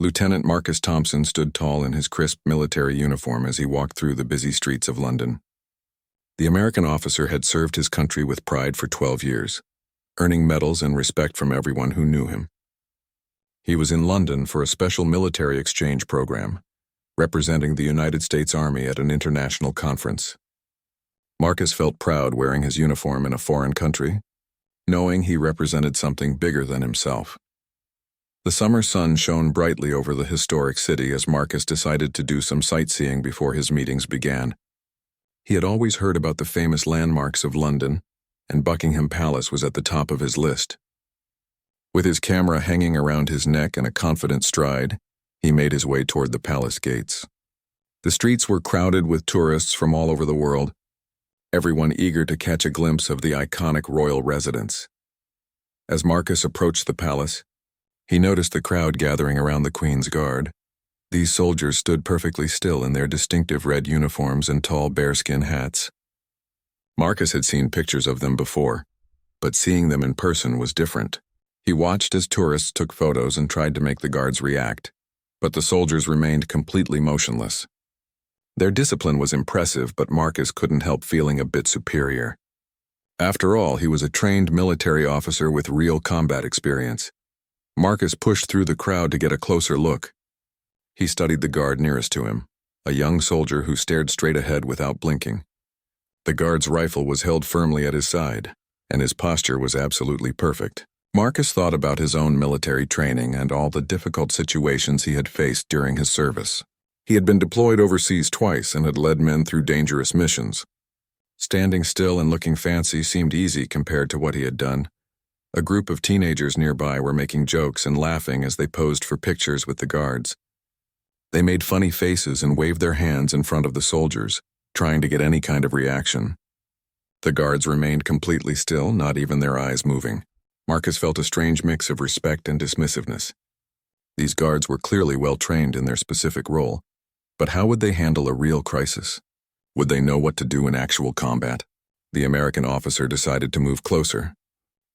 Lieutenant Marcus Thompson stood tall in his crisp military uniform as he walked through the busy streets of London. The American officer had served his country with pride for 12 years, earning medals and respect from everyone who knew him. He was in London for a special military exchange program, representing the United States Army at an international conference. Marcus felt proud wearing his uniform in a foreign country, knowing he represented something bigger than himself. The summer sun shone brightly over the historic city as Marcus decided to do some sightseeing before his meetings began. He had always heard about the famous landmarks of London, and Buckingham Palace was at the top of his list. With his camera hanging around his neck and a confident stride, he made his way toward the palace gates. The streets were crowded with tourists from all over the world, everyone eager to catch a glimpse of the iconic royal residence. As Marcus approached the palace, he noticed the crowd gathering around the Queen's Guard. These soldiers stood perfectly still in their distinctive red uniforms and tall bearskin hats. Marcus had seen pictures of them before, but seeing them in person was different. He watched as tourists took photos and tried to make the guards react, but the soldiers remained completely motionless. Their discipline was impressive, but Marcus couldn't help feeling a bit superior. After all, he was a trained military officer with real combat experience. Marcus pushed through the crowd to get a closer look. He studied the guard nearest to him, a young soldier who stared straight ahead without blinking. The guard's rifle was held firmly at his side, and his posture was absolutely perfect. Marcus thought about his own military training and all the difficult situations he had faced during his service. He had been deployed overseas twice and had led men through dangerous missions. Standing still and looking fancy seemed easy compared to what he had done. A group of teenagers nearby were making jokes and laughing as they posed for pictures with the guards. They made funny faces and waved their hands in front of the soldiers, trying to get any kind of reaction. The guards remained completely still, not even their eyes moving. Marcus felt a strange mix of respect and dismissiveness. These guards were clearly well trained in their specific role, but how would they handle a real crisis? Would they know what to do in actual combat? The American officer decided to move closer.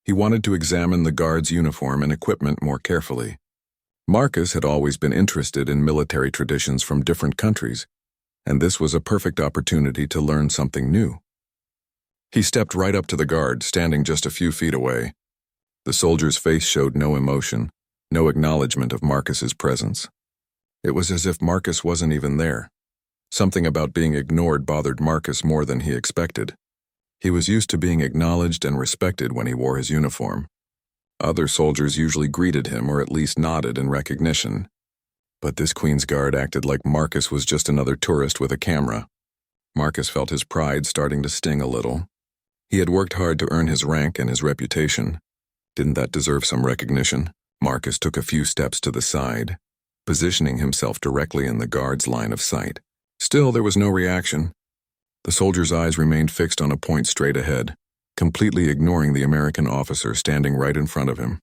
He wanted to examine the guard's uniform and equipment more carefully. Marcus had always been interested in military traditions from different countries, and this was a perfect opportunity to learn something new. He stepped right up to the guard, standing just a few feet away. The soldier's face showed no emotion, no acknowledgement of Marcus's presence. It was as if Marcus wasn't even there. Something about being ignored bothered Marcus more than he expected. He was used to being acknowledged and respected when he wore his uniform. Other soldiers usually greeted him or at least nodded in recognition. But this Queen's Guard acted like Marcus was just another tourist with a camera. Marcus felt his pride starting to sting a little. He had worked hard to earn his rank and his reputation. Didn't that deserve some recognition? Marcus took a few steps to the side, positioning himself directly in the guard's line of sight. Still, there was no reaction. The soldier's eyes remained fixed on a point straight ahead, completely ignoring the American officer standing right in front of him.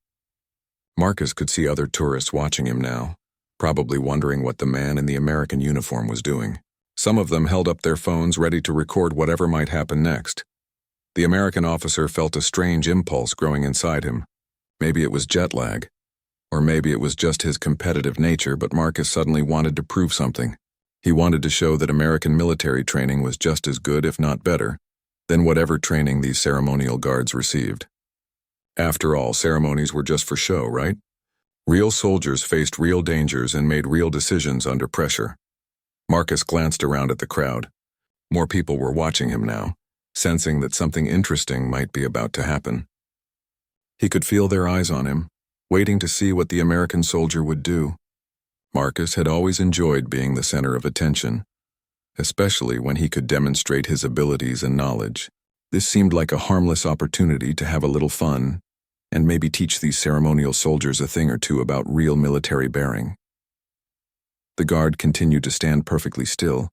Marcus could see other tourists watching him now, probably wondering what the man in the American uniform was doing. Some of them held up their phones ready to record whatever might happen next. The American officer felt a strange impulse growing inside him. Maybe it was jet lag, or maybe it was just his competitive nature, but Marcus suddenly wanted to prove something. He wanted to show that American military training was just as good, if not better, than whatever training these ceremonial guards received. After all, ceremonies were just for show, right? Real soldiers faced real dangers and made real decisions under pressure. Marcus glanced around at the crowd. More people were watching him now, sensing that something interesting might be about to happen. He could feel their eyes on him, waiting to see what the American soldier would do. Marcus had always enjoyed being the center of attention, especially when he could demonstrate his abilities and knowledge. This seemed like a harmless opportunity to have a little fun and maybe teach these ceremonial soldiers a thing or two about real military bearing. The guard continued to stand perfectly still,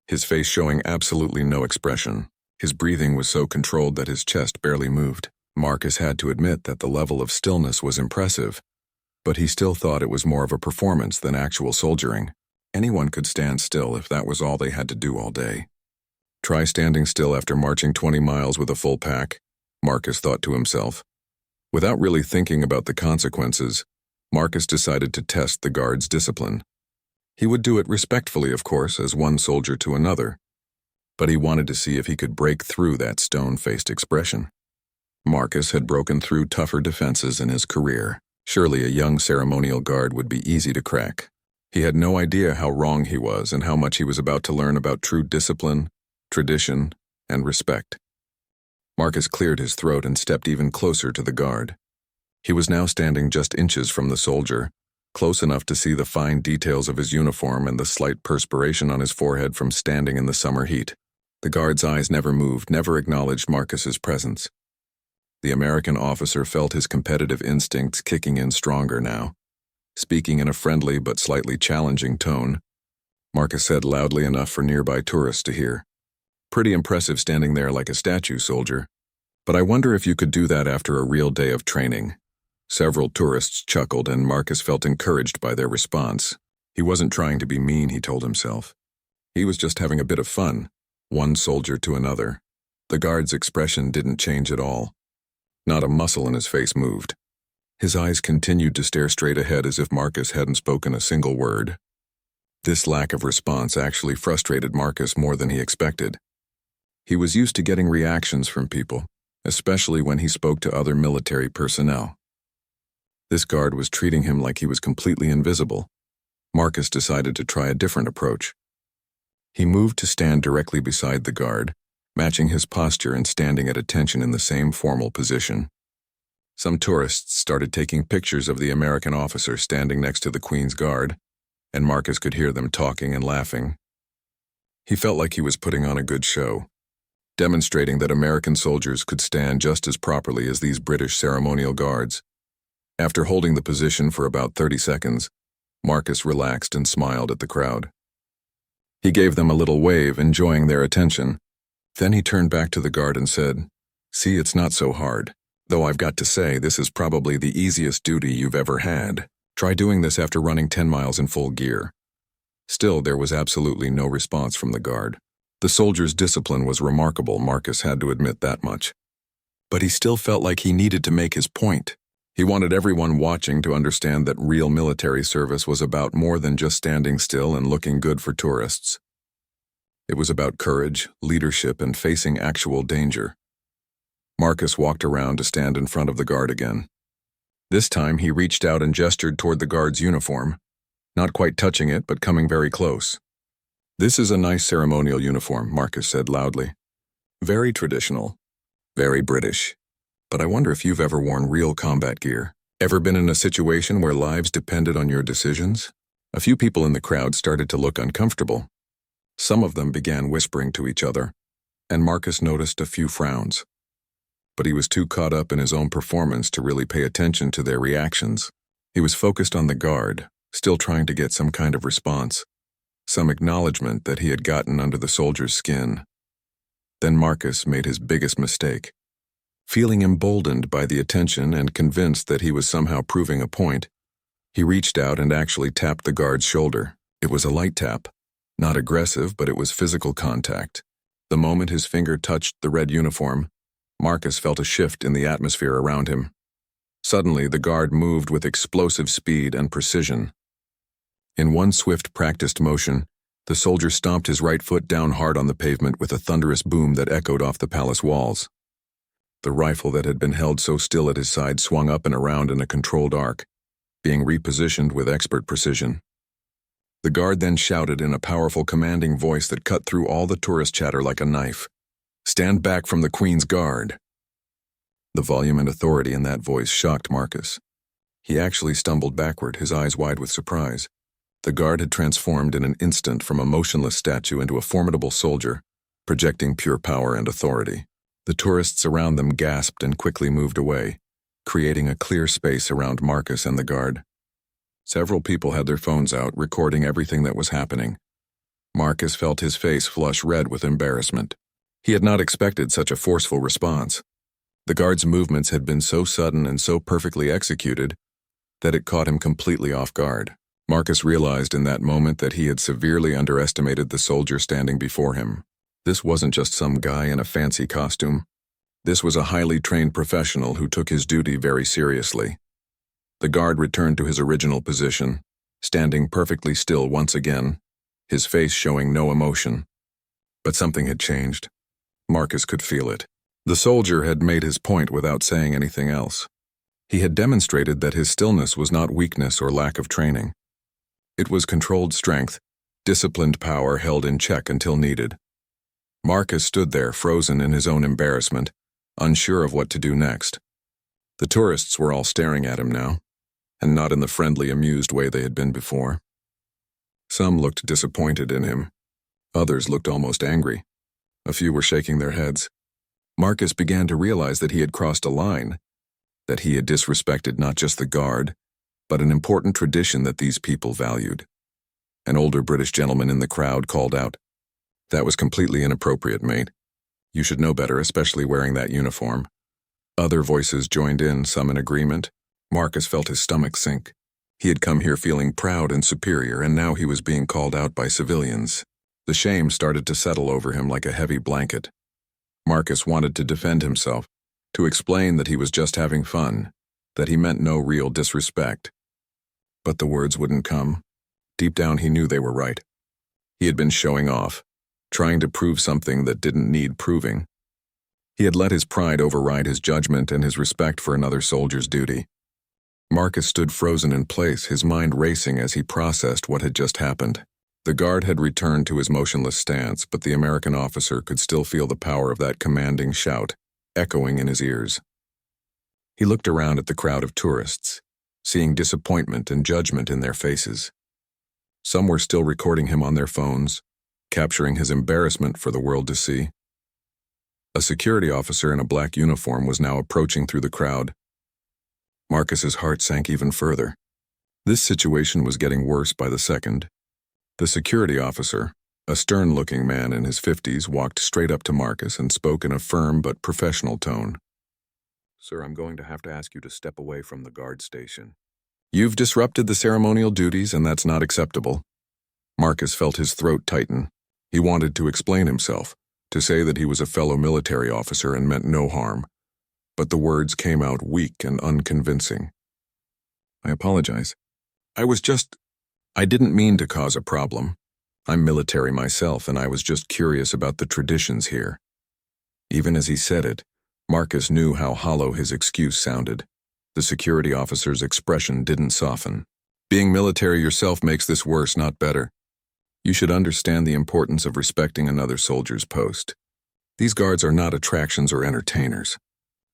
his face showing absolutely no expression. His breathing was so controlled that his chest barely moved. Marcus had to admit that the level of stillness was impressive, but he still thought it was more of a performance than actual soldiering. Anyone could stand still if that was all they had to do all day. Try standing still after marching 20 miles with a full pack, Marcus thought to himself. Without really thinking about the consequences, Marcus decided to test the guard's discipline. He would do it respectfully, of course, as one soldier to another, but he wanted to see if he could break through that stone-faced expression. Marcus had broken through tougher defenses in his career. Surely a young ceremonial guard would be easy to crack. He had no idea how wrong he was and how much he was about to learn about true discipline, tradition, and respect. Marcus cleared his throat and stepped even closer to the guard. He was now standing just inches from the soldier, close enough to see the fine details of his uniform and the slight perspiration on his forehead from standing in the summer heat. The guard's eyes never moved, never acknowledged Marcus's presence. The American officer felt his competitive instincts kicking in stronger now. Speaking in a friendly but slightly challenging tone, Marcus said loudly enough for nearby tourists to hear, "Pretty impressive standing there like a statue, soldier. But I wonder if you could do that after a real day of training." Several tourists chuckled, and Marcus felt encouraged by their response. He wasn't trying to be mean, he told himself. He was just having a bit of fun, one soldier to another. The guard's expression didn't change at all. Not a muscle in his face moved. His eyes continued to stare straight ahead as if Marcus hadn't spoken a single word. This lack of response actually frustrated Marcus more than he expected. He was used to getting reactions from people, especially when he spoke to other military personnel. This guard was treating him like he was completely invisible. Marcus decided to try a different approach. He moved to stand directly beside the guard, matching his posture and standing at attention in the same formal position. Some tourists started taking pictures of the American officer standing next to the Queen's Guard, and Marcus could hear them talking and laughing. He felt like he was putting on a good show, demonstrating that American soldiers could stand just as properly as these British ceremonial guards. After holding the position for about 30 seconds, Marcus relaxed and smiled at the crowd. He gave them a little wave, enjoying their attention. Then he turned back to the guard and said, "See, it's not so hard. Though I've got to say, this is probably the easiest duty you've ever had. Try doing this after running 10 miles in full gear." Still, there was absolutely no response from the guard. The soldier's discipline was remarkable, Marcus had to admit that much. But he still felt like he needed to make his point. He wanted everyone watching to understand that real military service was about more than just standing still and looking good for tourists. It was about courage, leadership, and facing actual danger. Marcus walked around to stand in front of the guard again. This time he reached out and gestured toward the guard's uniform, not quite touching it but coming very close. "This is a nice ceremonial uniform," Marcus said loudly. "Very traditional, very British. But I wonder if you've ever worn real combat gear. Ever been in a situation where lives depended on your decisions?" A few people in the crowd started to look uncomfortable. Some of them began whispering to each other, and Marcus noticed a few frowns. But he was too caught up in his own performance to really pay attention to their reactions. He was focused on the guard, still trying to get some kind of response, some acknowledgement that he had gotten under the soldier's skin. Then Marcus made his biggest mistake. Feeling emboldened by the attention and convinced that he was somehow proving a point, he reached out and actually tapped the guard's shoulder. It was a light tap, not aggressive, but it was physical contact. The moment his finger touched the red uniform, Marcus felt a shift in the atmosphere around him. Suddenly, the guard moved with explosive speed and precision. In one swift, practiced motion, the soldier stomped his right foot down hard on the pavement with a thunderous boom that echoed off the palace walls. The rifle that had been held so still at his side swung up and around in a controlled arc, being repositioned with expert precision. The guard then shouted in a powerful, commanding voice that cut through all the tourist chatter like a knife, "Stand back from the Queen's Guard." The volume and authority in that voice shocked Marcus. He actually stumbled backward, his eyes wide with surprise. The guard had transformed in an instant from a motionless statue into a formidable soldier, projecting pure power and authority. The tourists around them gasped and quickly moved away, creating a clear space around Marcus and the guard. Several people had their phones out, recording everything that was happening. Marcus felt his face flush red with embarrassment. He had not expected such a forceful response. The guard's movements had been so sudden and so perfectly executed that it caught him completely off guard. Marcus realized in that moment that he had severely underestimated the soldier standing before him. This wasn't just some guy in a fancy costume. This was a highly trained professional who took his duty very seriously. The guard returned to his original position, standing perfectly still once again, his face showing no emotion. But something had changed. Marcus could feel it. The soldier had made his point without saying anything else. He had demonstrated that his stillness was not weakness or lack of training. It was controlled strength, disciplined power held in check until needed. Marcus stood there, frozen in his own embarrassment, unsure of what to do next. The tourists were all staring at him now, and not in the friendly, amused way they had been before. Some looked disappointed in him. Others looked almost angry. A few were shaking their heads. Marcus began to realize that he had crossed a line, that he had disrespected not just the guard, but an important tradition that these people valued. An older British gentleman in the crowd called out, "That was completely inappropriate, mate. You should know better, especially wearing that uniform." Other voices joined in, some in agreement. Marcus felt his stomach sink. He had come here feeling proud and superior, and now he was being called out by civilians. The shame started to settle over him like a heavy blanket. Marcus wanted to defend himself, to explain that he was just having fun, that he meant no real disrespect. But the words wouldn't come. Deep down he knew they were right. He had been showing off, trying to prove something that didn't need proving. He had let his pride override his judgment and his respect for another soldier's duty. Marcus stood frozen in place, his mind racing as he processed what had just happened. The guard had returned to his motionless stance, but the American officer could still feel the power of that commanding shout, echoing in his ears. He looked around at the crowd of tourists, seeing disappointment and judgment in their faces. Some were still recording him on their phones, capturing his embarrassment for the world to see. A security officer in a black uniform was now approaching through the crowd. Marcus's heart sank even further. This situation was getting worse by the second. The security officer, a stern-looking man in his 50s, walked straight up to Marcus and spoke in a firm but professional tone. "Sir, I'm going to have to ask you to step away from the guard station. You've disrupted the ceremonial duties, and that's not acceptable." Marcus felt his throat tighten. He wanted to explain himself, to say that he was a fellow military officer and meant no harm, but the words came out weak and unconvincing. "I apologize. I didn't mean to cause a problem. I'm military myself, and I was just curious about the traditions here." Even as he said it, Marcus knew how hollow his excuse sounded. The security officer's expression didn't soften. "Being military yourself makes this worse, not better. You should understand the importance of respecting another soldier's post. These guards are not attractions or entertainers.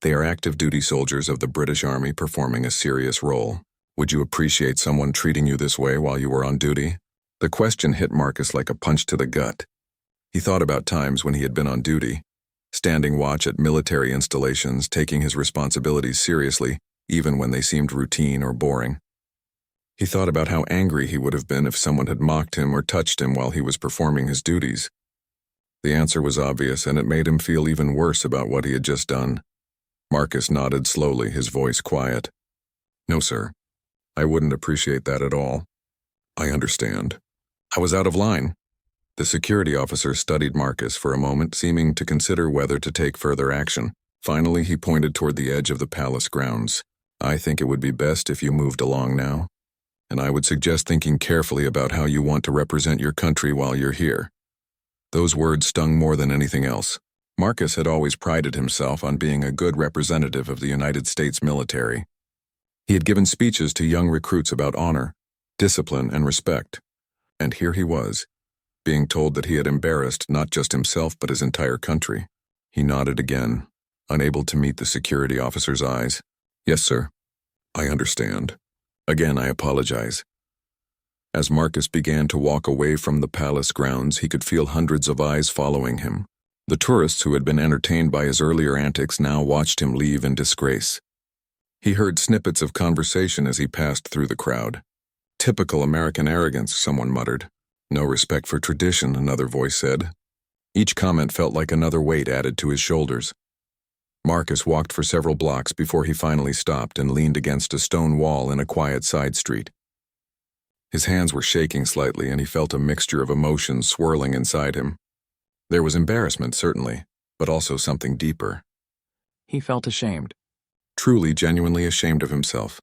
They are active duty soldiers of the British Army performing a serious role. Would you appreciate someone treating you this way while you were on duty?" The question hit Marcus like a punch to the gut. He thought about times when he had been on duty, standing watch at military installations, taking his responsibilities seriously, even when they seemed routine or boring. He thought about how angry he would have been if someone had mocked him or touched him while he was performing his duties. The answer was obvious, and it made him feel even worse about what he had just done. Marcus nodded slowly, his voice quiet. "No, sir. I wouldn't appreciate that at all. I understand. I was out of line." The security officer studied Marcus for a moment, seeming to consider whether to take further action. Finally, he pointed toward the edge of the palace grounds. "I think it would be best if you moved along now, and I would suggest thinking carefully about how you want to represent your country while you're here." Those words stung more than anything else. Marcus had always prided himself on being a good representative of the United States military. He had given speeches to young recruits about honor, discipline, and respect. And here he was, being told that he had embarrassed not just himself but his entire country. He nodded again, unable to meet the security officer's eyes. "Yes, sir. I understand. Again, I apologize." As Marcus began to walk away from the palace grounds, he could feel hundreds of eyes following him. The tourists who had been entertained by his earlier antics now watched him leave in disgrace. He heard snippets of conversation as he passed through the crowd. "Typical American arrogance," someone muttered. "No respect for tradition," another voice said. Each comment felt like another weight added to his shoulders. Marcus walked for several blocks before he finally stopped and leaned against a stone wall in a quiet side street. His hands were shaking slightly, and he felt a mixture of emotions swirling inside him. There was embarrassment, certainly, but also something deeper. He felt ashamed. Truly, genuinely ashamed of himself.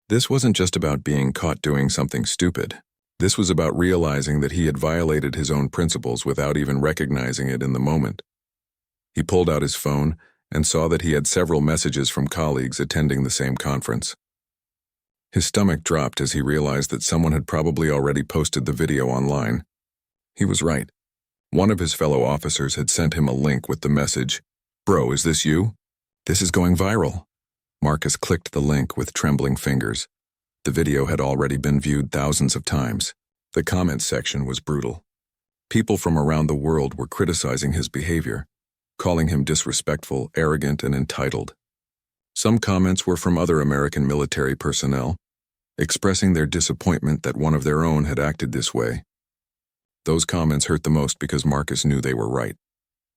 This wasn't just about being caught doing something stupid. This was about realizing that he had violated his own principles without even recognizing it in the moment. He pulled out his phone and saw that he had several messages from colleagues attending the same conference. His stomach dropped as he realized that someone had probably already posted the video online. He was right. One of his fellow officers had sent him a link with the message, "Bro, is this you? This is going viral." Marcus clicked the link with trembling fingers. The video had already been viewed thousands of times. The comments section was brutal. People from around the world were criticizing his behavior, calling him disrespectful, arrogant, and entitled. Some comments were from other American military personnel, expressing their disappointment that one of their own had acted this way. Those comments hurt the most because Marcus knew they were right.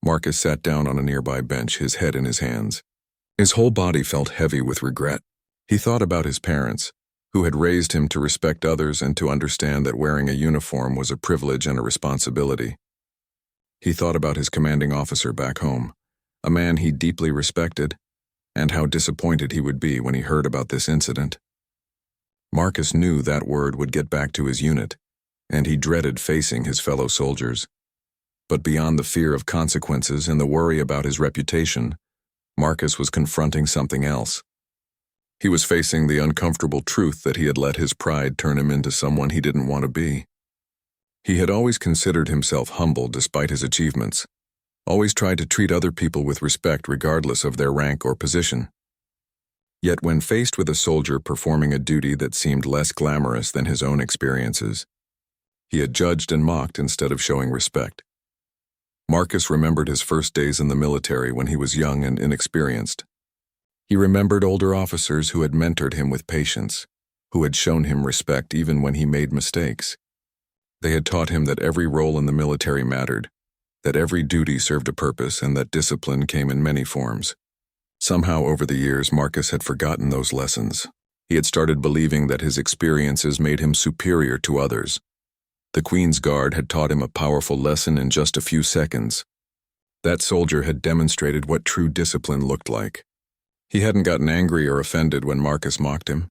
Marcus sat down on a nearby bench, his head in his hands. His whole body felt heavy with regret. He thought about his parents, who had raised him to respect others and to understand that wearing a uniform was a privilege and a responsibility. He thought about his commanding officer back home, a man he deeply respected, and how disappointed he would be when he heard about this incident. Marcus knew that word would get back to his unit, and he dreaded facing his fellow soldiers. But beyond the fear of consequences and the worry about his reputation, Marcus was confronting something else. He was facing the uncomfortable truth that he had let his pride turn him into someone he didn't want to be. He had always considered himself humble despite his achievements, always tried to treat other people with respect regardless of their rank or position. Yet when faced with a soldier performing a duty that seemed less glamorous than his own experiences, he had judged and mocked instead of showing respect. Marcus remembered his first days in the military when he was young and inexperienced. He remembered older officers who had mentored him with patience, who had shown him respect even when he made mistakes. They had taught him that every role in the military mattered, that every duty served a purpose, and that discipline came in many forms. Somehow over the years, Marcus had forgotten those lessons. He had started believing that his experiences made him superior to others. The Queen's Guard had taught him a powerful lesson in just a few seconds. That soldier had demonstrated what true discipline looked like. He hadn't gotten angry or offended when Marcus mocked him.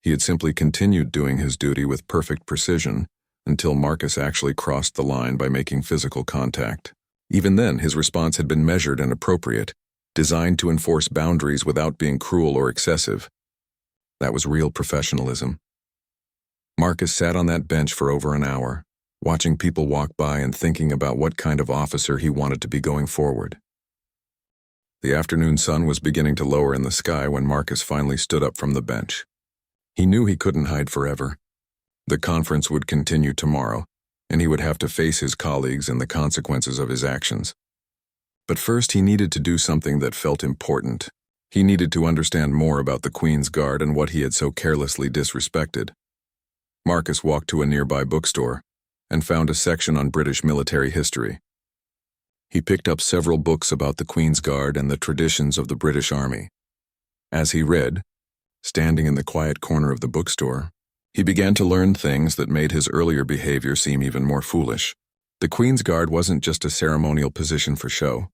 He had simply continued doing his duty with perfect precision until Marcus actually crossed the line by making physical contact. Even then, his response had been measured and appropriate, designed to enforce boundaries without being cruel or excessive. That was real professionalism. Marcus sat on that bench for over an hour, watching people walk by and thinking about what kind of officer he wanted to be going forward. The afternoon sun was beginning to lower in the sky when Marcus finally stood up from the bench. He knew he couldn't hide forever. The conference would continue tomorrow, and he would have to face his colleagues and the consequences of his actions. But first, he needed to do something that felt important. He needed to understand more about the Queen's Guard and what he had so carelessly disrespected. Marcus walked to a nearby bookstore and found a section on British military history. He picked up several books about the Queen's Guard and the traditions of the British Army. As he read, standing in the quiet corner of the bookstore, he began to learn things that made his earlier behavior seem even more foolish. The Queen's Guard wasn't just a ceremonial position for show.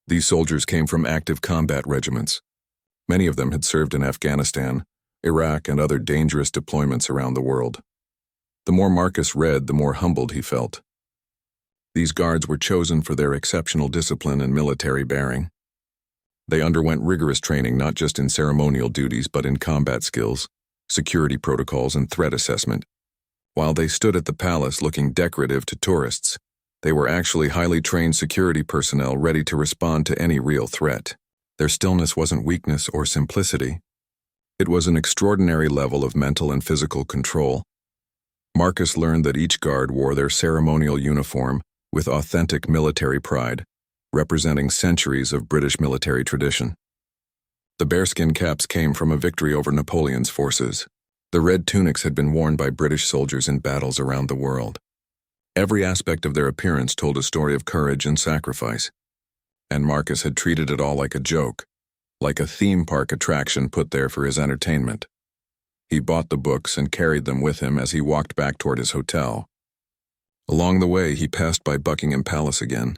These soldiers came from active combat regiments. Many of them had served in Afghanistan, Iraq, and other dangerous deployments around the world. The more Marcus read, the more humbled he felt. These guards were chosen for their exceptional discipline and military bearing. They underwent rigorous training not just in ceremonial duties but in combat skills, security protocols, and threat assessment. While they stood at the palace looking decorative to tourists, they were actually highly trained security personnel ready to respond to any real threat. Their stillness wasn't weakness or simplicity. It was an extraordinary level of mental and physical control. Marcus learned that each guard wore their ceremonial uniform with authentic military pride, representing centuries of British military tradition. The bearskin caps came from a victory over Napoleon's forces. The red tunics had been worn by British soldiers in battles around the world. Every aspect of their appearance told a story of courage and sacrifice, and Marcus had treated it all like a joke, like a theme park attraction put there for his entertainment. He bought the books and carried them with him as he walked back toward his hotel. Along the way, he passed by Buckingham Palace again.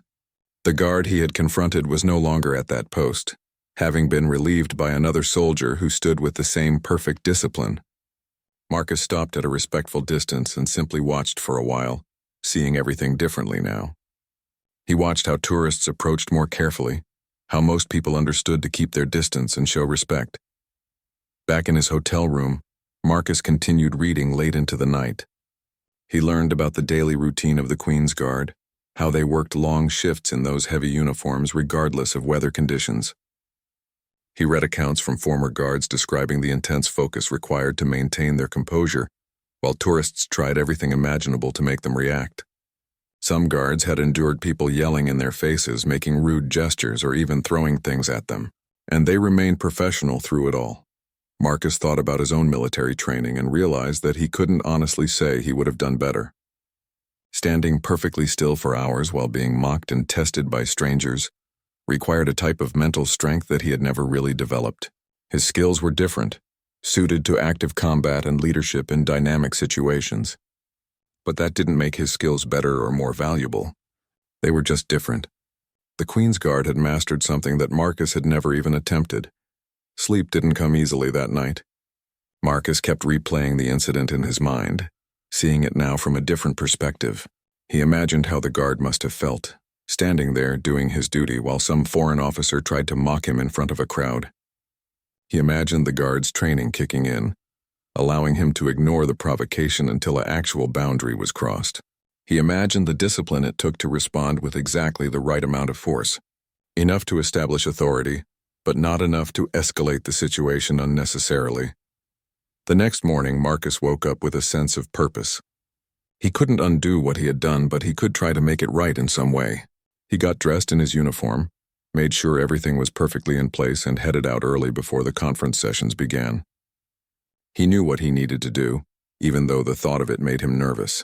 The guard he had confronted was no longer at that post, having been relieved by another soldier who stood with the same perfect discipline, Marcus stopped at a respectful distance and simply watched for a while, seeing everything differently now. He watched how tourists approached more carefully, how most people understood to keep their distance and show respect. Back in his hotel room, Marcus continued reading late into the night. He learned about the daily routine of the Queen's Guard, how they worked long shifts in those heavy uniforms regardless of weather conditions. He read accounts from former guards describing the intense focus required to maintain their composure, while tourists tried everything imaginable to make them react. Some guards had endured people yelling in their faces, making rude gestures, or even throwing things at them, and they remained professional through it all. Marcus thought about his own military training and realized that he couldn't honestly say he would have done better. Standing perfectly still for hours while being mocked and tested by strangers required a type of mental strength that he had never really developed. His skills were different, suited to active combat and leadership in dynamic situations. But that didn't make his skills better or more valuable. They were just different. The Queen's Guard had mastered something that Marcus had never even attempted. Sleep didn't come easily that night. Marcus kept replaying the incident in his mind, seeing it now from a different perspective. He imagined how the guard must have felt, standing there doing his duty while some foreign officer tried to mock him in front of a crowd. He imagined the guard's training kicking in, allowing him to ignore the provocation until an actual boundary was crossed. He imagined the discipline it took to respond with exactly the right amount of force, enough to establish authority, but not enough to escalate the situation unnecessarily. The next morning, Marcus woke up with a sense of purpose. He couldn't undo what he had done, but he could try to make it right in some way. He got dressed in his uniform, made sure everything was perfectly in place, and headed out early before the conference sessions began. He knew what he needed to do, even though the thought of it made him nervous.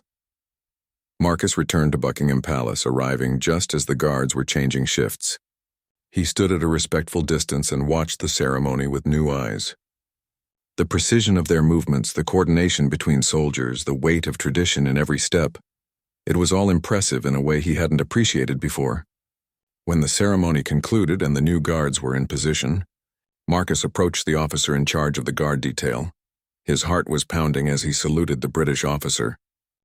Marcus returned to Buckingham Palace, arriving just as the guards were changing shifts. He stood at a respectful distance and watched the ceremony with new eyes. The precision of their movements, the coordination between soldiers, the weight of tradition in every step, it was all impressive in a way he hadn't appreciated before. When the ceremony concluded and the new guards were in position, Marcus approached the officer in charge of the guard detail. His heart was pounding as he saluted the British officer,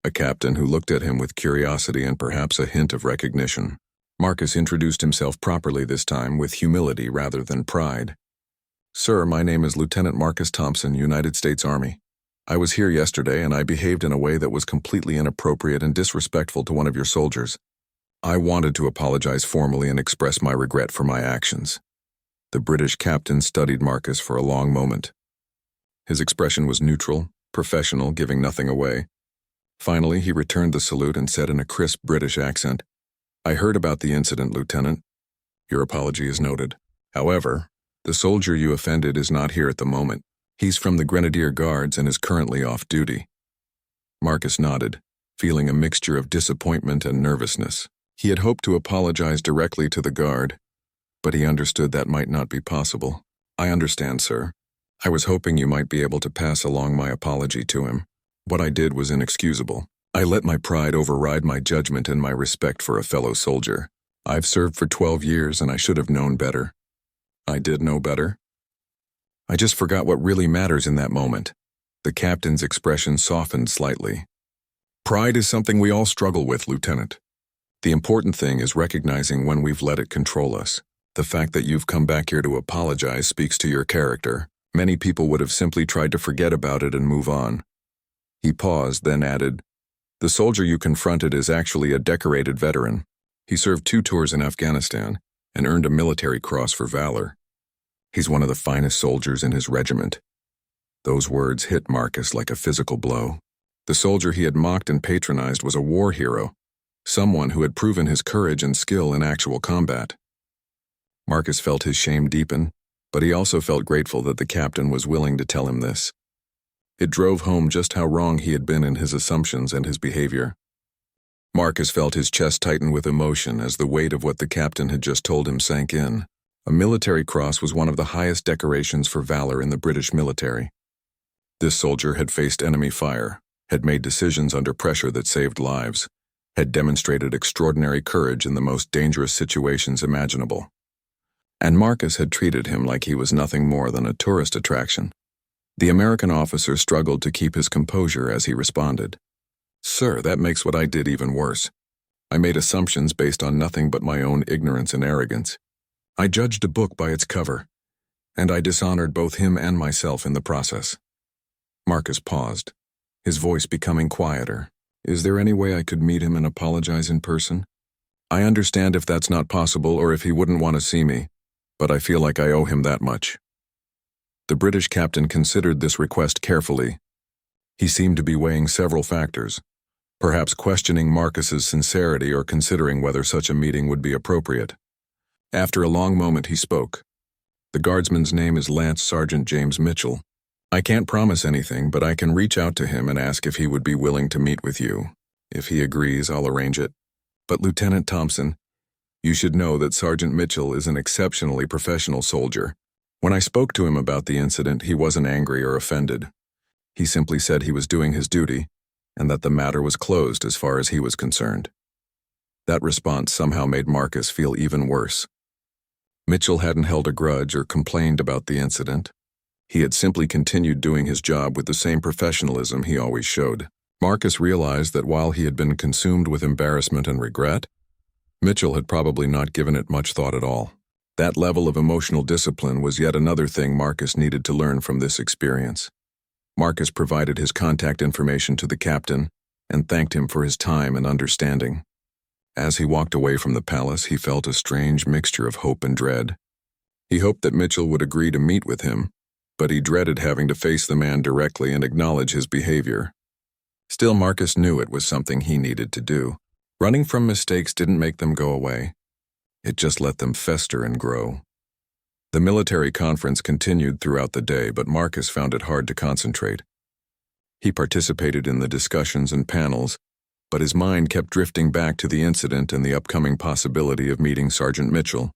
a captain who looked at him with curiosity and perhaps a hint of recognition. Marcus introduced himself properly this time, with humility rather than pride. "Sir, my name is Lieutenant Marcus Thompson, United States Army. I was here yesterday and I behaved in a way that was completely inappropriate and disrespectful to one of your soldiers. I wanted to apologize formally and express my regret for my actions." The British captain studied Marcus for a long moment. His expression was neutral, professional, giving nothing away. Finally, he returned the salute and said in a crisp British accent, "I heard about the incident, Lieutenant. Your apology is noted. However, the soldier you offended is not here at the moment. He's from the Grenadier Guards and is currently off duty." Marcus nodded, feeling a mixture of disappointment and nervousness. He had hoped to apologize directly to the guard, but he understood that might not be possible. "I understand, sir. I was hoping you might be able to pass along my apology to him. What I did was inexcusable. I let my pride override my judgment and my respect for a fellow soldier. I've served for 12 years and I should have known better." "I did know better?" "I just forgot what really matters in that moment." The captain's expression softened slightly. "Pride is something we all struggle with, Lieutenant. The important thing is recognizing when we've let it control us. The fact that you've come back here to apologize speaks to your character. Many people would have simply tried to forget about it and move on." He paused, then added, "The soldier you confronted is actually a decorated veteran. He served 2 tours in Afghanistan and earned a military cross for valor. He's one of the finest soldiers in his regiment." Those words hit Marcus like a physical blow. The soldier he had mocked and patronized was a war hero, someone who had proven his courage and skill in actual combat. Marcus felt his shame deepen, but he also felt grateful that the captain was willing to tell him this. It drove home just how wrong he had been in his assumptions and his behavior. Marcus felt his chest tighten with emotion as the weight of what the captain had just told him sank in. A military cross was one of the highest decorations for valor in the British military. This soldier had faced enemy fire, had made decisions under pressure that saved lives, had demonstrated extraordinary courage in the most dangerous situations imaginable. And Marcus had treated him like he was nothing more than a tourist attraction. The American officer struggled to keep his composure as he responded. "Sir, that makes what I did even worse. I made assumptions based on nothing but my own ignorance and arrogance. I judged a book by its cover, and I dishonored both him and myself in the process." Marcus paused, his voice becoming quieter. "Is there any way I could meet him and apologize in person? I understand if that's not possible or if he wouldn't want to see me, but I feel like I owe him that much." The British captain considered this request carefully. He seemed to be weighing several factors, perhaps questioning Marcus's sincerity or considering whether such a meeting would be appropriate. After a long moment he spoke. "The guardsman's name is Lance Sergeant James Mitchell. I can't promise anything, but I can reach out to him and ask if he would be willing to meet with you. If he agrees, I'll arrange it. But Lieutenant Thompson, you should know that Sergeant Mitchell is an exceptionally professional soldier. When I spoke to him about the incident, he wasn't angry or offended. He simply said he was doing his duty, and that the matter was closed as far as he was concerned." That response somehow made Marcus feel even worse. Mitchell hadn't held a grudge or complained about the incident. He had simply continued doing his job with the same professionalism he always showed. Marcus realized that while he had been consumed with embarrassment and regret, Mitchell had probably not given it much thought at all. That level of emotional discipline was yet another thing Marcus needed to learn from this experience. Marcus provided his contact information to the captain and thanked him for his time and understanding. As he walked away from the palace, he felt a strange mixture of hope and dread. He hoped that Mitchell would agree to meet with him, but he dreaded having to face the man directly and acknowledge his behavior. Still, Marcus knew it was something he needed to do. Running from mistakes didn't make them go away. It just let them fester and grow. The military conference continued throughout the day, but Marcus found it hard to concentrate. He participated in the discussions and panels, but his mind kept drifting back to the incident and the upcoming possibility of meeting Sergeant Mitchell.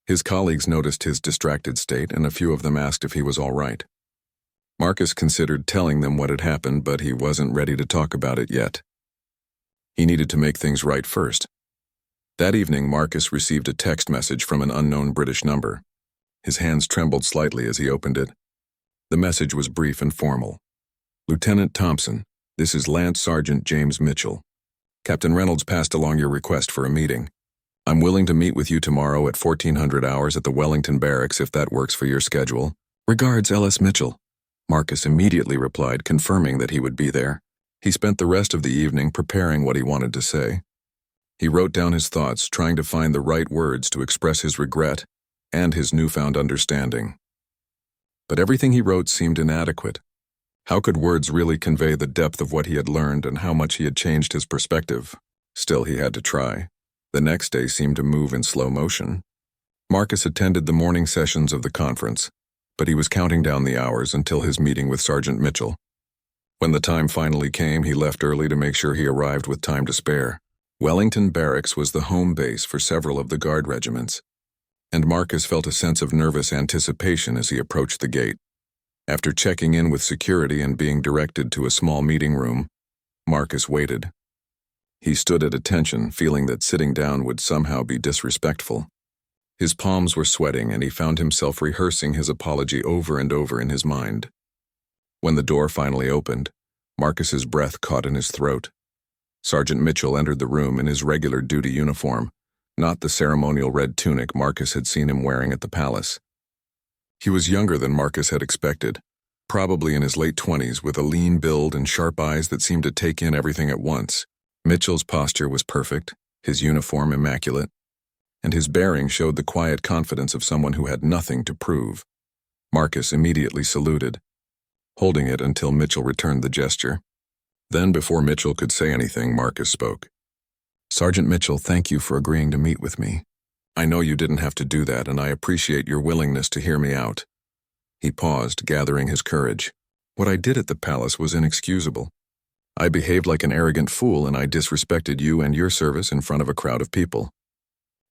His colleagues noticed his distracted state, and a few of them asked if he was all right. Marcus considered telling them what had happened, but he wasn't ready to talk about it yet. He needed to make things right first. That evening, Marcus received a text message from an unknown British number. His hands trembled slightly as he opened it. The message was brief and formal. "Lieutenant Thompson, this is Lance Sergeant James Mitchell. Captain Reynolds passed along your request for a meeting. I'm willing to meet with you tomorrow at 1400 hours at the Wellington Barracks if that works for your schedule. Regards, L.S. Mitchell." Marcus immediately replied, confirming that he would be there. He spent the rest of the evening preparing what he wanted to say. He wrote down his thoughts, trying to find the right words to express his regret and his newfound understanding. But everything he wrote seemed inadequate. How could words really convey the depth of what he had learned and how much he had changed his perspective? Still, he had to try. The next day seemed to move in slow motion. Marcus attended the morning sessions of the conference, but he was counting down the hours until his meeting with Sergeant Mitchell. When the time finally came, he left early to make sure he arrived with time to spare. Wellington Barracks was the home base for several of the guard regiments, and Marcus felt a sense of nervous anticipation as he approached the gate. After checking in with security and being directed to a small meeting room, Marcus waited. He stood at attention, feeling that sitting down would somehow be disrespectful. His palms were sweating, and he found himself rehearsing his apology over and over in his mind. When the door finally opened, Marcus's breath caught in his throat. Sergeant Mitchell entered the room in his regular duty uniform, not the ceremonial red tunic Marcus had seen him wearing at the palace. He was younger than Marcus had expected, probably in his late 20s, with a lean build and sharp eyes that seemed to take in everything at once. Mitchell's posture was perfect, his uniform immaculate, and his bearing showed the quiet confidence of someone who had nothing to prove. Marcus immediately saluted, holding it until Mitchell returned the gesture. Then, before Mitchell could say anything, Marcus spoke. "Sergeant Mitchell, thank you for agreeing to meet with me. I know you didn't have to do that, and I appreciate your willingness to hear me out." He paused, gathering his courage. "What I did at the palace was inexcusable. I behaved like an arrogant fool, and I disrespected you and your service in front of a crowd of people.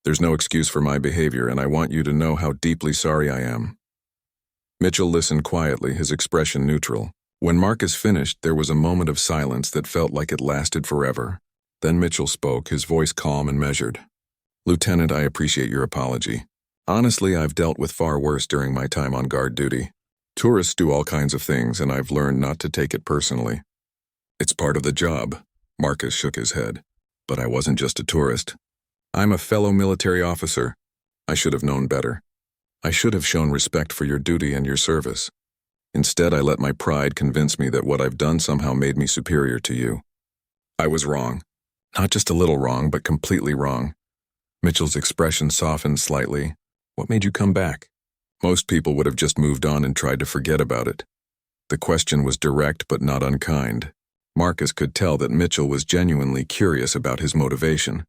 There's no excuse for my behavior, and I want you to know how deeply sorry I am." Mitchell listened quietly, his expression neutral. When Marcus finished, there was a moment of silence that felt like it lasted forever. Then Mitchell spoke, his voice calm and measured. "Lieutenant, I appreciate your apology. Honestly, I've dealt with far worse during my time on guard duty. Tourists do all kinds of things, and I've learned not to take it personally. It's part of the job. Marcus shook his head. But I wasn't just a tourist. I'm a fellow military officer. I should have known better. I should have shown respect for your duty and your service. Instead, I let my pride convince me that what I've done somehow made me superior to you. I was wrong. Not just a little wrong, but completely wrong. Mitchell's expression softened slightly. What made you come back? Most people would have just moved on and tried to forget about it. The question was direct but not unkind. Marcus could tell that Mitchell was genuinely curious about his motivation.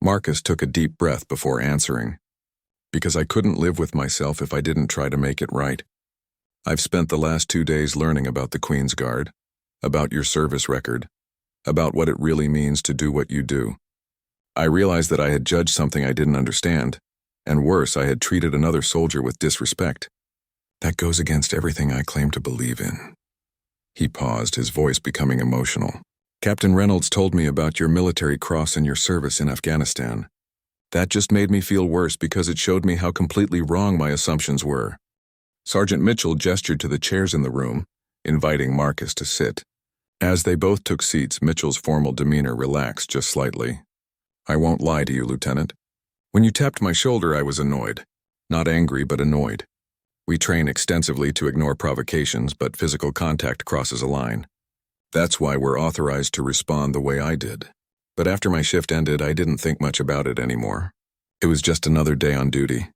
Marcus took a deep breath before answering. Because I couldn't live with myself if I didn't try to make it right. I've spent the last 2 days learning about the Queen's Guard, about your service record, about what it really means to do what you do. I realized that I had judged something I didn't understand, and worse, I had treated another soldier with disrespect. That goes against everything I claim to believe in. He paused, his voice becoming emotional. Captain Reynolds told me about your military cross and your service in Afghanistan. That just made me feel worse because it showed me how completely wrong my assumptions were. Sergeant Mitchell gestured to the chairs in the room, inviting Marcus to sit. As they both took seats, Mitchell's formal demeanor relaxed just slightly. I won't lie to you, Lieutenant. When you tapped my shoulder, I was annoyed. Not angry, but annoyed. We train extensively to ignore provocations, but physical contact crosses a line. That's why we're authorized to respond the way I did. But after my shift ended, I didn't think much about it anymore. It was just another day on duty.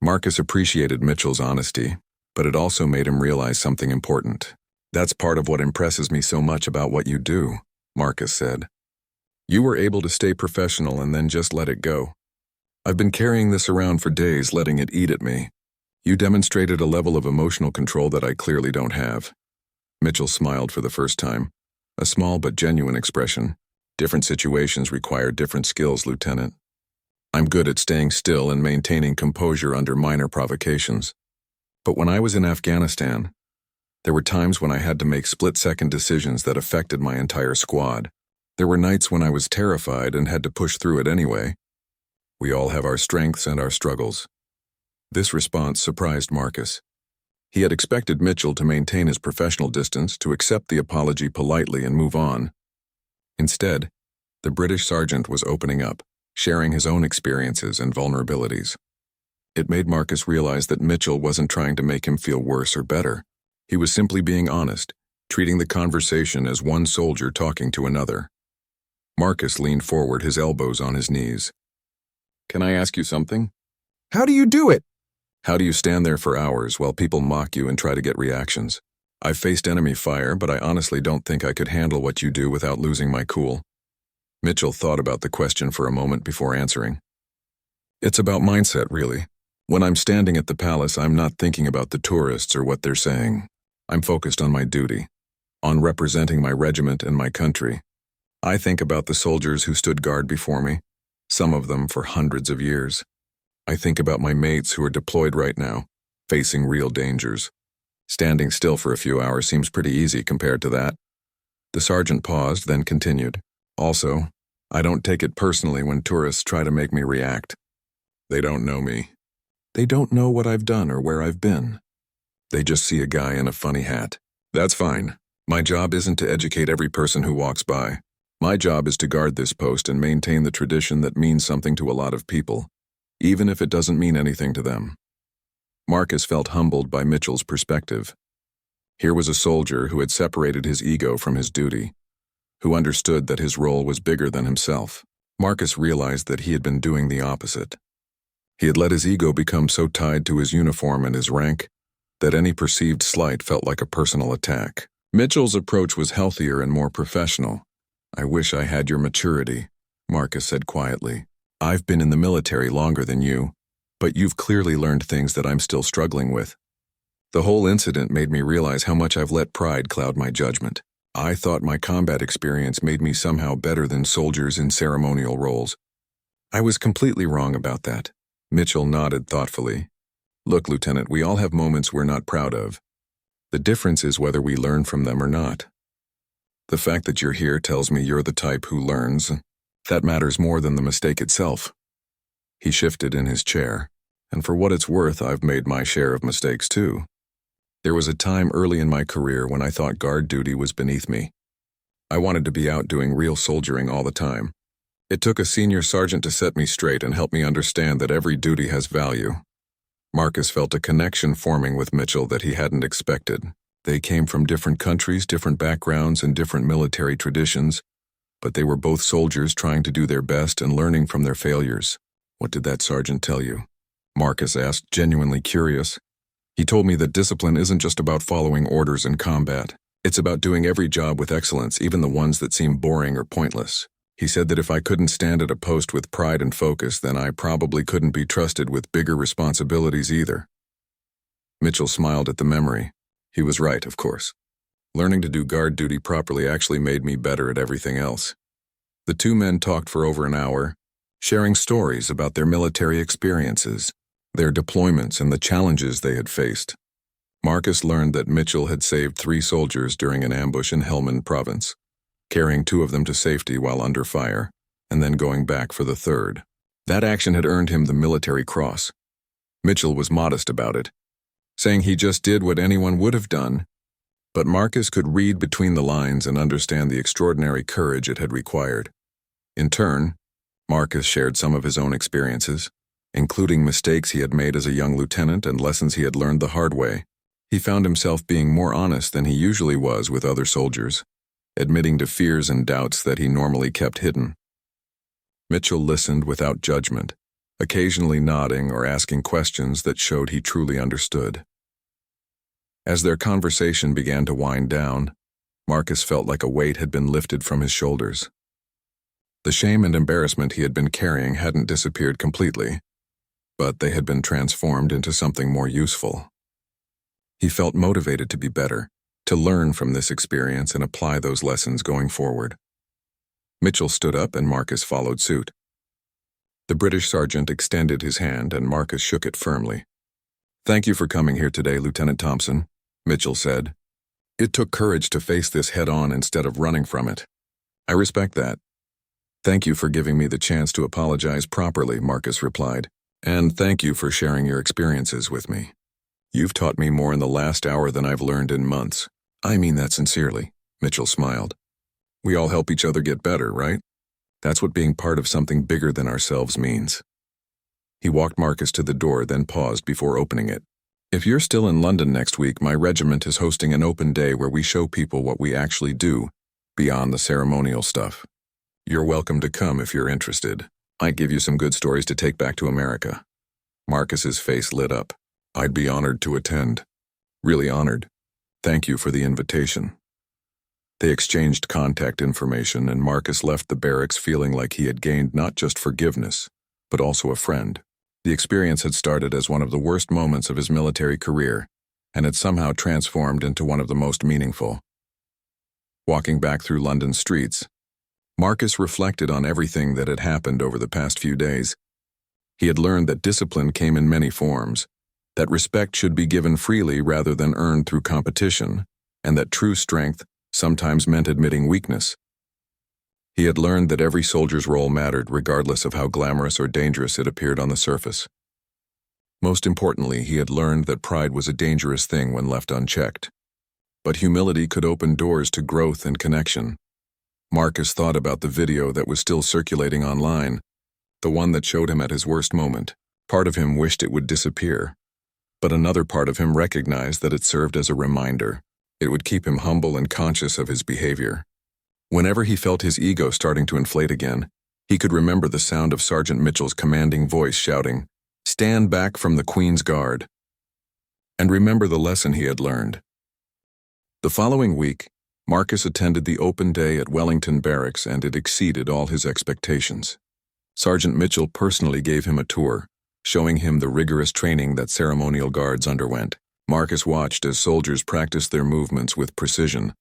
Marcus appreciated Mitchell's honesty, but it also made him realize something important. That's part of what impresses me so much about what you do, Marcus said. You were able to stay professional and then just let it go. I've been carrying this around for days, letting it eat at me. You demonstrated a level of emotional control that I clearly don't have. Mitchell smiled for the first time, a small but genuine expression. Different situations require different skills, Lieutenant. I'm good at staying still and maintaining composure under minor provocations. But when I was in Afghanistan, there were times when I had to make split-second decisions that affected my entire squad. There were nights when I was terrified and had to push through it anyway. We all have our strengths and our struggles. This response surprised Marcus. He had expected Mitchell to maintain his professional distance, to accept the apology politely and move on. Instead, the British sergeant was opening up, sharing his own experiences and vulnerabilities. It made Marcus realize that Mitchell wasn't trying to make him feel worse or better. He was simply being honest, treating the conversation as one soldier talking to another. Marcus leaned forward, his elbows on his knees. Can I ask you something? How do you do it? How do you stand there for hours while people mock you and try to get reactions? I've faced enemy fire, but I honestly don't think I could handle what you do without losing my cool. Mitchell thought about the question for a moment before answering. It's about mindset, really. When I'm standing at the palace, I'm not thinking about the tourists or what they're saying. I'm focused on my duty, on representing my regiment and my country. I think about the soldiers who stood guard before me, some of them for hundreds of years. I think about my mates who are deployed right now, facing real dangers. Standing still for a few hours seems pretty easy compared to that. The sergeant paused, then continued. Also, I don't take it personally when tourists try to make me react. They don't know me. They don't know what I've done or where I've been. They just see a guy in a funny hat. That's fine. My job isn't to educate every person who walks by. My job is to guard this post and maintain the tradition that means something to a lot of people, even if it doesn't mean anything to them. Marcus felt humbled by Mitchell's perspective. Here was a soldier who had separated his ego from his duty, who understood that his role was bigger than himself. Marcus realized that he had been doing the opposite. He had let his ego become so tied to his uniform and his rank that any perceived slight felt like a personal attack. Mitchell's approach was healthier and more professional. I wish I had your maturity, Marcus said quietly. I've been in the military longer than you, but you've clearly learned things that I'm still struggling with. The whole incident made me realize how much I've let pride cloud my judgment. I thought my combat experience made me somehow better than soldiers in ceremonial roles. I was completely wrong about that. Mitchell nodded thoughtfully. Look, Lieutenant, we all have moments we're not proud of. The difference is whether we learn from them or not. The fact that you're here tells me you're the type who learns. That matters more than the mistake itself. He shifted in his chair, and for what it's worth, I've made my share of mistakes too. There was a time early in my career when I thought guard duty was beneath me. I wanted to be out doing real soldiering all the time. It took a senior sergeant to set me straight and help me understand that every duty has value. Marcus felt a connection forming with Mitchell that he hadn't expected. They came from different countries, different backgrounds, and different military traditions, but they were both soldiers trying to do their best and learning from their failures. "What did that sergeant tell you?" Marcus asked, genuinely curious. "He told me that discipline isn't just about following orders in combat. It's about doing every job with excellence, even the ones that seem boring or pointless. He said that if I couldn't stand at a post with pride and focus, then I probably couldn't be trusted with bigger responsibilities either." Mitchell smiled at the memory. He was right, of course. Learning to do guard duty properly actually made me better at everything else. The two men talked for over an hour, sharing stories about their military experiences, their deployments, and the challenges they had faced. Marcus learned that Mitchell had saved 3 soldiers during an ambush in Helmand Province, carrying 2 of them to safety while under fire, and then going back for the 3rd. That action had earned him the Military Cross. Mitchell was modest about it, saying he just did what anyone would have done, but Marcus could read between the lines and understand the extraordinary courage it had required. In turn, Marcus shared some of his own experiences, including mistakes he had made as a young lieutenant and lessons he had learned the hard way. He found himself being more honest than he usually was with other soldiers, admitting to fears and doubts that he normally kept hidden. Mitchell listened without judgment, occasionally nodding or asking questions that showed he truly understood. As their conversation began to wind down, Marcus felt like a weight had been lifted from his shoulders. The shame and embarrassment he had been carrying hadn't disappeared completely, but they had been transformed into something more useful. He felt motivated to be better, to learn from this experience and apply those lessons going forward. Mitchell stood up and Marcus followed suit. The British sergeant extended his hand and Marcus shook it firmly. "Thank you for coming here today, Lieutenant Thompson," Mitchell said. "It took courage to face this head-on instead of running from it. I respect that." "Thank you for giving me the chance to apologize properly," Marcus replied. "And thank you for sharing your experiences with me. You've taught me more in the last hour than I've learned in months." "I mean that sincerely," Mitchell smiled. "We all help each other get better, right? That's what being part of something bigger than ourselves means." He walked Marcus to the door, then paused before opening it. "If you're still in London next week, my regiment is hosting an open day where we show people what we actually do, beyond the ceremonial stuff. You're welcome to come if you're interested. I'd give you some good stories to take back to America." Marcus's face lit up. "I'd be honored to attend. Really honored. Thank you for the invitation." They exchanged contact information, and Marcus left the barracks feeling like he had gained not just forgiveness, but also a friend. The experience had started as one of the worst moments of his military career, and had somehow transformed into one of the most meaningful. Walking back through London streets, Marcus reflected on everything that had happened over the past few days. He had learned that discipline came in many forms, that respect should be given freely rather than earned through competition, and that true strength sometimes meant admitting weakness. He had learned that every soldier's role mattered regardless of how glamorous or dangerous it appeared on the surface. Most importantly, he had learned that pride was a dangerous thing when left unchecked. But humility could open doors to growth and connection. Marcus thought about the video that was still circulating online, the one that showed him at his worst moment. Part of him wished it would disappear, but another part of him recognized that it served as a reminder. It would keep him humble and conscious of his behavior. Whenever he felt his ego starting to inflate again, he could remember the sound of Sergeant Mitchell's commanding voice shouting, "Stand back from the Queen's Guard," and remember the lesson he had learned. The following week, Marcus attended the open day at Wellington Barracks, and it exceeded all his expectations. Sergeant Mitchell personally gave him a tour, showing him the rigorous training that ceremonial guards underwent. Marcus watched as soldiers practiced their movements with precision,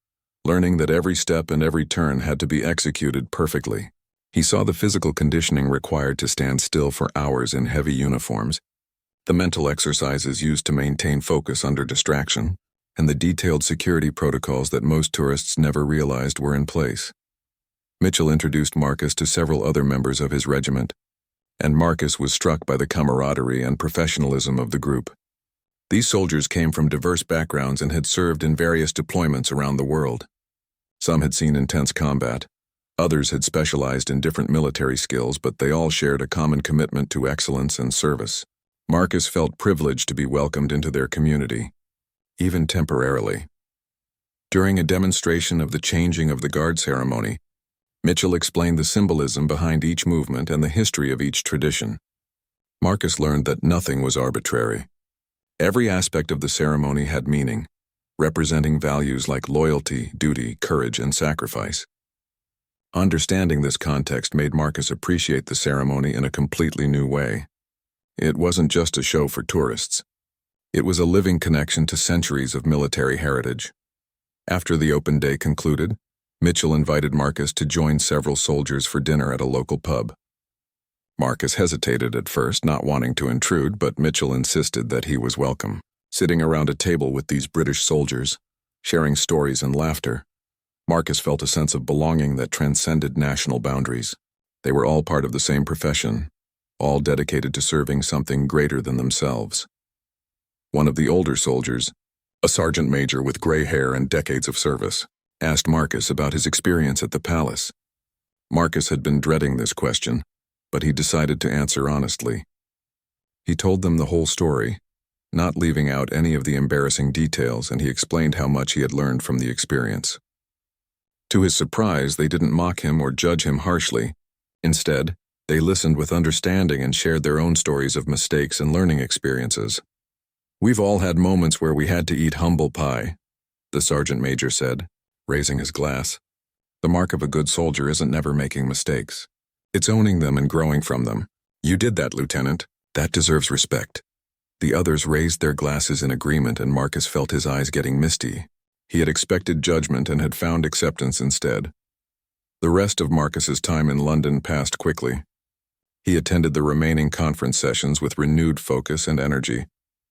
learning that every step and every turn had to be executed perfectly. He saw the physical conditioning required to stand still for hours in heavy uniforms, the mental exercises used to maintain focus under distraction, and the detailed security protocols that most tourists never realized were in place. Mitchell introduced Marcus to several other members of his regiment, and Marcus was struck by the camaraderie and professionalism of the group. These soldiers came from diverse backgrounds and had served in various deployments around the world. Some had seen intense combat. Others had specialized in different military skills, but they all shared a common commitment to excellence and service. Marcus felt privileged to be welcomed into their community, even temporarily. During a demonstration of the changing of the guard ceremony, Mitchell explained the symbolism behind each movement and the history of each tradition. Marcus learned that nothing was arbitrary. Every aspect of the ceremony had meaning, representing values like loyalty, duty, courage, and sacrifice. Understanding this context made Marcus appreciate the ceremony in a completely new way. It wasn't just a show for tourists. It was a living connection to centuries of military heritage. After the open day concluded, Mitchell invited Marcus to join several soldiers for dinner at a local pub. Marcus hesitated at first, not wanting to intrude, but Mitchell insisted that he was welcome. Sitting around a table with these British soldiers, sharing stories and laughter, Marcus felt a sense of belonging that transcended national boundaries. They were all part of the same profession, all dedicated to serving something greater than themselves. One of the older soldiers, a sergeant major with gray hair and decades of service, asked Marcus about his experience at the palace. Marcus had been dreading this question, but he decided to answer honestly. He told them the whole story, not leaving out any of the embarrassing details, and he explained how much he had learned from the experience. To his surprise, they didn't mock him or judge him harshly. Instead, they listened with understanding and shared their own stories of mistakes and learning experiences. "We've all had moments where we had to eat humble pie," the sergeant major said, raising his glass. "The mark of a good soldier isn't never making mistakes. It's owning them and growing from them. You did that, Lieutenant. That deserves respect." The others raised their glasses in agreement, and Marcus felt his eyes getting misty. He had expected judgment and had found acceptance instead. The rest of Marcus's time in London passed quickly. He attended the remaining conference sessions with renewed focus and energy,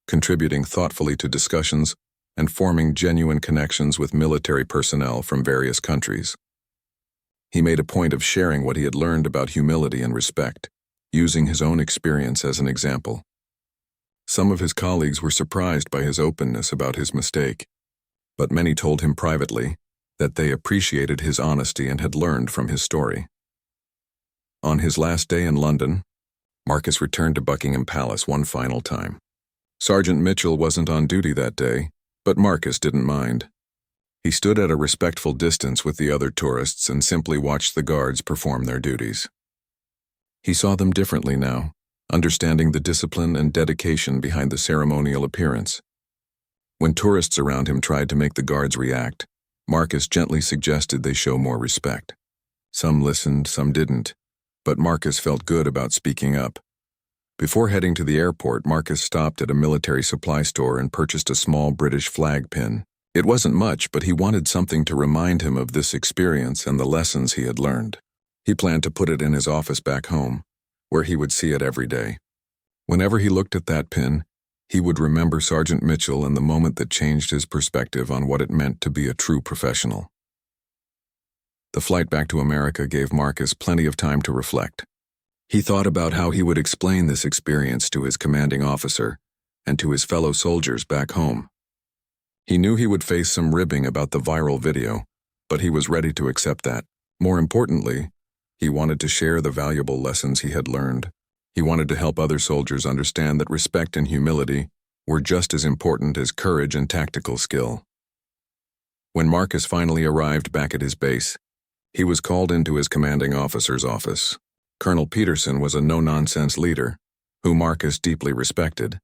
contributing thoughtfully to discussions and forming genuine connections with military personnel from various countries. He made a point of sharing what he had learned about humility and respect, using his own experience as an example. Some of his colleagues were surprised by his openness about his mistake, but many told him privately that they appreciated his honesty and had learned from his story. On his last day in London, Marcus returned to Buckingham Palace one final time. Sergeant Mitchell wasn't on duty that day, but Marcus didn't mind. He stood at a respectful distance with the other tourists and simply watched the guards perform their duties. He saw them differently now, understanding the discipline and dedication behind the ceremonial appearance. When tourists around him tried to make the guards react, Marcus gently suggested they show more respect. Some listened, some didn't, but Marcus felt good about speaking up. Before heading to the airport, Marcus stopped at a military supply store and purchased a small British flag pin. It wasn't much, but he wanted something to remind him of this experience and the lessons he had learned. He planned to put it in his office back home, where he would see it every day. Whenever he looked at that pin, he would remember Sergeant Mitchell and the moment that changed his perspective on what it meant to be a true professional. The flight back to America gave Marcus plenty of time to reflect. He thought about how he would explain this experience to his commanding officer and to his fellow soldiers back home. He knew he would face some ribbing about the viral video, but he was ready to accept that. More importantly, he wanted to share the valuable lessons he had learned. He wanted to help other soldiers understand that respect and humility were just as important as courage and tactical skill. When Marcus finally arrived back at his base, he was called into his commanding officer's office. Colonel Peterson was a no-nonsense leader, who Marcus deeply respected.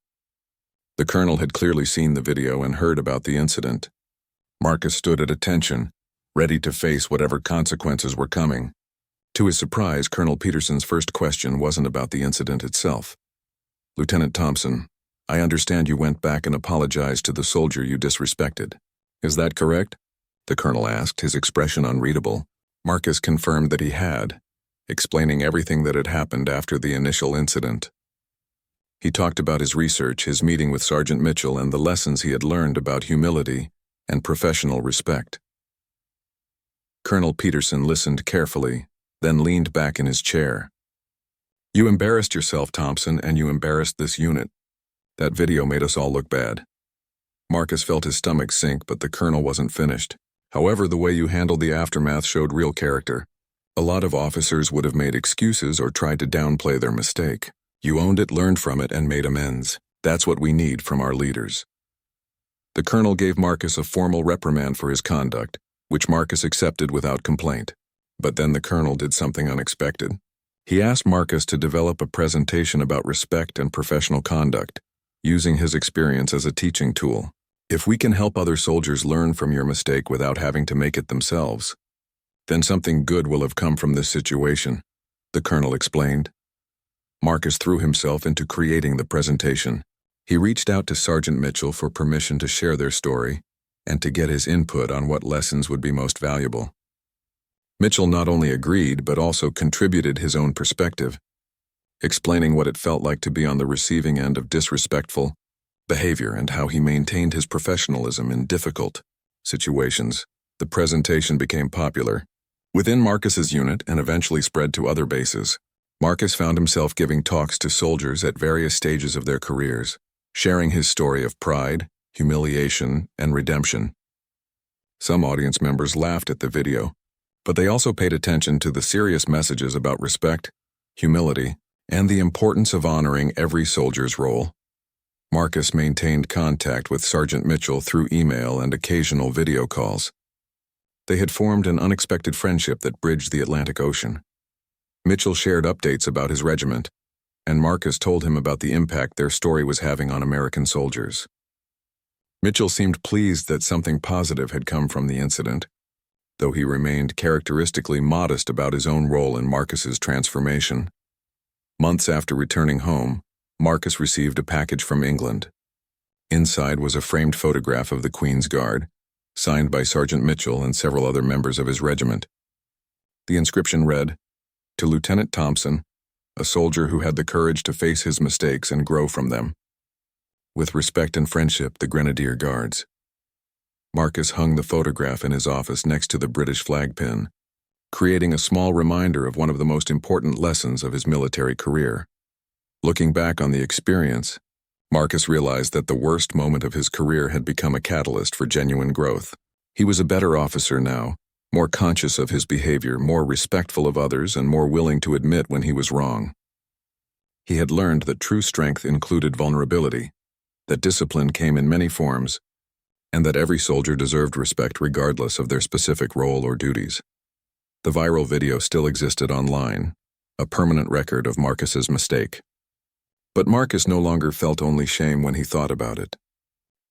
The colonel had clearly seen the video and heard about the incident. Marcus stood at attention, ready to face whatever consequences were coming. To his surprise, Colonel Peterson's first question wasn't about the incident itself. "Lieutenant Thompson, I understand you went back and apologized to the soldier you disrespected. Is that correct?" the colonel asked, his expression unreadable. Marcus confirmed that he had, explaining everything that had happened after the initial incident. He talked about his research, his meeting with Sergeant Mitchell, and the lessons he had learned about humility and professional respect. Colonel Peterson listened carefully, then leaned back in his chair. "You embarrassed yourself, Thompson, and you embarrassed this unit. That video made us all look bad. Marcus felt his stomach sink, but the colonel wasn't finished. However, the way you handled the aftermath showed real character. A lot of officers would have made excuses or tried to downplay their mistake. You owned it, learned from it, and made amends. That's what we need from our leaders. The colonel gave Marcus a formal reprimand for his conduct, which Marcus accepted without complaint. But then the colonel did something unexpected. He asked Marcus to develop a presentation about respect and professional conduct, using his experience as a teaching tool. If we can help other soldiers learn from your mistake without having to make it themselves, then something good will have come from this situation, the colonel explained. Marcus threw himself into creating the presentation. He reached out to Sergeant Mitchell for permission to share their story and to get his input on what lessons would be most valuable. Mitchell not only agreed but also contributed his own perspective, explaining what it felt like to be on the receiving end of disrespectful behavior and how he maintained his professionalism in difficult situations. The presentation became popular within Marcus's unit and eventually spread to other bases. Marcus found himself giving talks to soldiers at various stages of their careers, sharing his story of pride, humiliation, and redemption. Some audience members laughed at the video, but they also paid attention to the serious messages about respect, humility, and the importance of honoring every soldier's role. Marcus maintained contact with Sergeant Mitchell through email and occasional video calls. They had formed an unexpected friendship that bridged the Atlantic Ocean. Mitchell shared updates about his regiment, and Marcus told him about the impact their story was having on American soldiers. Mitchell seemed pleased that something positive had come from the incident, though he remained characteristically modest about his own role in Marcus's transformation. Months after returning home, Marcus received a package from England. Inside was a framed photograph of the Queen's Guard, signed by Sergeant Mitchell and several other members of his regiment. The inscription read, "To Lieutenant Thompson, a soldier who had the courage to face his mistakes and grow from them. With respect and friendship, the Grenadier Guards." Marcus hung the photograph in his office next to the British flag pin, creating a small reminder of one of the most important lessons of his military career. Looking back on the experience, Marcus realized that the worst moment of his career had become a catalyst for genuine growth. He was a better officer now, more conscious of his behavior, more respectful of others, and more willing to admit when he was wrong. He had learned that true strength included vulnerability, that discipline came in many forms, and that every soldier deserved respect regardless of their specific role or duties. The viral video still existed online, a permanent record of Marcus's mistake. But Marcus no longer felt only shame when he thought about it.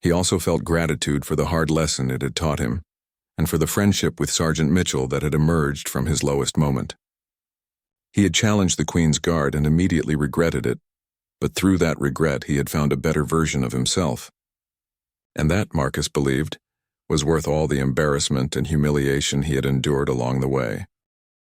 He also felt gratitude for the hard lesson it had taught him, and for the friendship with Sergeant Mitchell that had emerged from his lowest moment. He had challenged the Queen's Guard and immediately regretted it, but through that regret he had found a better version of himself. And that, Marcus believed, was worth all the embarrassment and humiliation he had endured along the way.